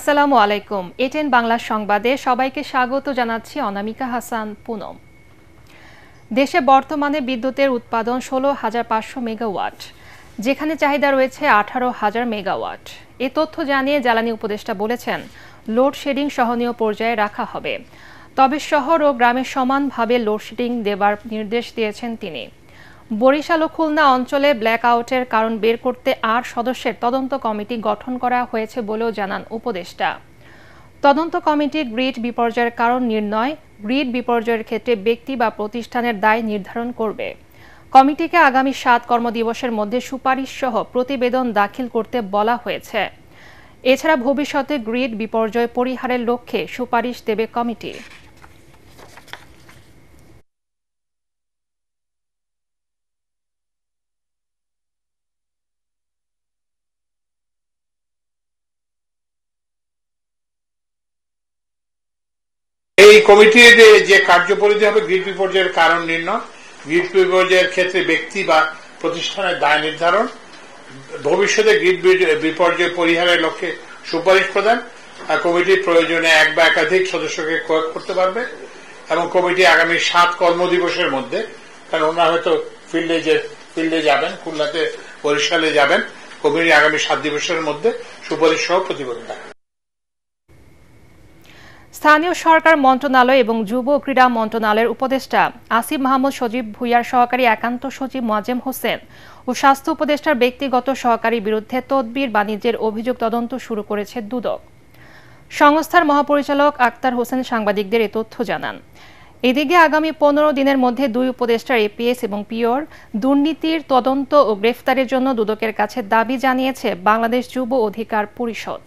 আসসালামু আলাইকুম। এটেন বাংলা সংবাদে সবাইকে স্বাগত জানাচ্ছি অনামিকা হাসান পুনম। দেশে বর্তমানে বিদ্যুতের উৎপাদন 16,500 মেগাওয়াট, যেখানে চাহিদা রয়েছে 18,000 মেগাওয়াট। এ তথ্য জানিয়ে জ্বালানি উপদেষ্টা বলেছেন, লোডশেডিং সহনীয় পর্যায়ে রাখা হবে। তবে শহর ও গ্রামে সমানভাবে লোডশেডিং দেবার নির্দেশ দিয়েছেন তিনি। বরিশাল ও খুলনা অঞ্চলে ব্ল্যাকআউটের কারণ বের করতে 8 সদস্যের তদন্ত কমিটি গঠন করা হয়েছে বলেও জানান উপদেষ্টা। তদন্ত কমিটি গ্রিড বিপর্যয়ের কারণ নির্ণয়, গ্রিড বিপর্যয়ের ক্ষেত্রে ব্যক্তি বা প্রতিষ্ঠানের দায় নির্ধারণ করবে। কমিটিকে আগামী 7 কর্মদিবসের মধ্যে সুপারিশ সহ প্রতিবেদন দাখিল করতে বলা হয়েছে। এছাড়া ভবিষ্যতে গ্রিড বিপর্যয় পরিহারের লক্ষ্যে সুপারিশ দেবে কমিটি। এই কমিটির যে কার্যপরিধি হবে গ্রিড বিপর্যয়ের কারণ নির্ণয়, গ্রিড বিপর্যয়ের ক্ষেত্রে ব্যক্তি বা প্রতিষ্ঠানের দায় নির্ধারণ, ভবিষ্যতে গ্রিড বিপর্যয় পরিহারের লক্ষ্যে সুপারিশ প্রদান। কমিটির প্রয়োজনে এক বা একাধিক সদস্যকে প্রয়োগ করতে পারবে এবং কমিটি আগামী 7 কর্মদিবসের মধ্যে, কারণ ওনারা হয়তো ফিল্ডে যাবেন, খুলনাতে বরিশালে যাবেন, কমিটি আগামী 7 দিবসের মধ্যে সুপারিশ সহ প্রতিবেদন দেবে। স্থানীয় সরকার মন্ত্রণালয় এবং যুব ক্রীড়া মন্ত্রণালয়ের উপদেষ্টা আসিফ মাহমুদ সজীব ভুঁইয়ার সহকারী একান্ত সচিব মোয়াজ্জেম হোসেন ও স্বাস্থ্য উপদেষ্টার ব্যক্তিগত সহকারীর বিরুদ্ধে তদবির বাণিজ্যের অভিযোগ তদন্ত শুরু করেছে দুদক। সংস্থার মহাপরিচালক আক্তার হোসেন সাংবাদিকদের এ তথ্য জানান। এদিকে আগামী 15 দিনের মধ্যে 2 উপদেষ্টার এপিএস এবং পিওর দুর্নীতির তদন্ত ও গ্রেফতারের জন্য দুদকের কাছে দাবি জানিয়েছে বাংলাদেশ যুব অধিকার পরিষদ।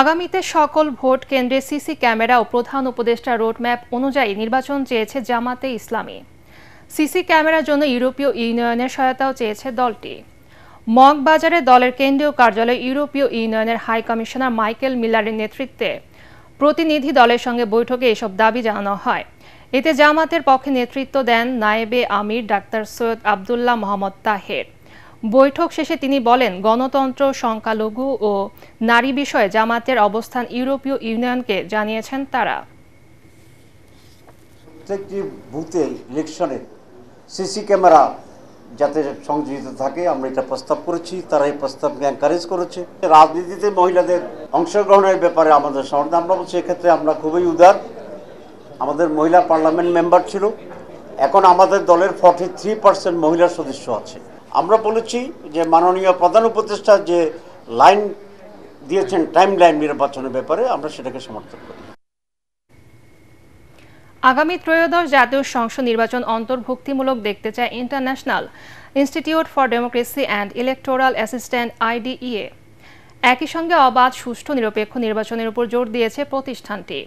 আগামীতে সকল ভোট কেন্দ্রে সিসি ক্যামেরা ও প্রধান উপদেষ্টা রোডম্যাপ অনুযায়ী নির্বাচন চেয়েছে জামাতে ইসলামী। সিসি ক্যামেরার জন্য ইউরোপীয় ইউনিয়নের সহায়তাও চেয়েছে দলটি। মগবাজারে দলের কেন্দ্রীয় কার্যালয়ে ইউরোপীয় ইউনিয়নের হাই কমিশনার মাইকেল মিলারের নেতৃত্বে প্রতিনিধি দলের সঙ্গে বৈঠকে এসব দাবি জানানো হয়। এতে জামাতের পক্ষে নেতৃত্ব দেন নায়েবে আমির ডাক্তার সৈয়দ আবদুল্লাহ মোহাম্মদ তাহের। বৈঠক শেষে তিনি বলেন, গণতন্ত্র, সংখ্যালঘু ও নারী বিষয়ে জামাতের অবস্থান ইউরোপীয় ইউনিয়নকে জানিয়েছেন তারা। প্রত্যেকটি বুথে ইলেকশনে সিসি ক্যামেরা যাতে সংযোজিত থাকে আমরা এটা প্রস্তাব করেছি, তারা এই প্রস্তাবকে এনকারেজ করেছে। রাজনীতিতে মহিলাদের অংশগ্রহণের ব্যাপারে আমাদের সমর্থন, আমরা বলছি এক্ষেত্রে আমরা খুবই উদার। আমাদের মহিলা পার্লামেন্ট মেম্বার ছিল, এখন আমাদের দলের 43% মহিলা সদস্য আছে। আমরা বলেছি যে মাননীয় প্রধান উপদেষ্টা যে লাইন দিয়েছেন টাইম লাইন নির্বাচনের ব্যাপারে, আমরা সেটাকে সমর্থন করি। আগামী ত্রয়োদশ জাতীয় সংসদ নির্বাচন অন্তর্ভুক্তিমূলক দেখতে চায় international institute for democracy and electoral assistant IDEA। একই সঙ্গে অবাধ, সুষ্ঠু, নিরপেক্ষ নির্বাচনের উপর জোর দিয়েছে প্রতিষ্ঠানটি।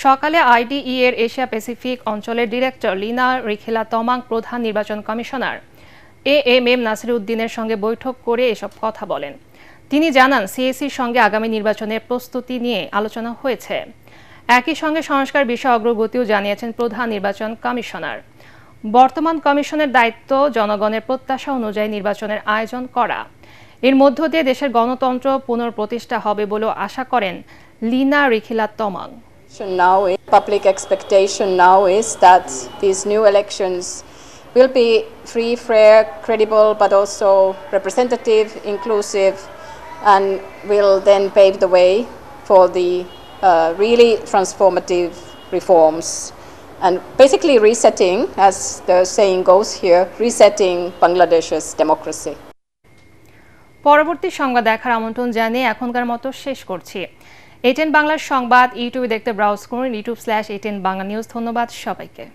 সকালে IDEA এর এশিয়া প্যাসিফিক অঞ্চলের ডিরেক্টর লিনা রিখিলা তমাং প্রধান নির্বাচন কমিশনার AMM নাসির উদ্দিনের সঙ্গে বৈঠক করে এসব কথা বলেন। তিনি জানান, সিএসির সঙ্গে আগামী নির্বাচনের প্রস্তুতি নিয়ে আলোচনা হয়েছে। একই সঙ্গে সংস্কার বিষয়ে অগ্রগতিও জানিয়েছেন প্রধান নির্বাচন কমিশনার। বর্তমান কমিশনের দায়িত্ব জনগণের প্রত্যাশা অনুযায়ী নির্বাচনের আয়োজন করা। এর মধ্য দিয়ে দেশের গণতন্ত্র পুনঃপ্রতিষ্ঠা হবে বলেও আশা করেন Lina রিখিলা Tamang. Now, public expectation now is that these new elections will be free, fair, credible, but also representative, inclusive, and will then pave the way for the really transformative reforms and basically resetting, as the saying goes here, resetting Bangladesh's democracy. পরবর্তী সংবাদ দেখার আমন্ত্রণ জানিয়ে এখনকার মতো শেষ করছি। এটেন বাংলার সংবাদ ইউটিউবে দেখতে ব্রাউজ করুন youtube/ATN বাংলা নিউজ। ধন্যবাদ সবাইকে।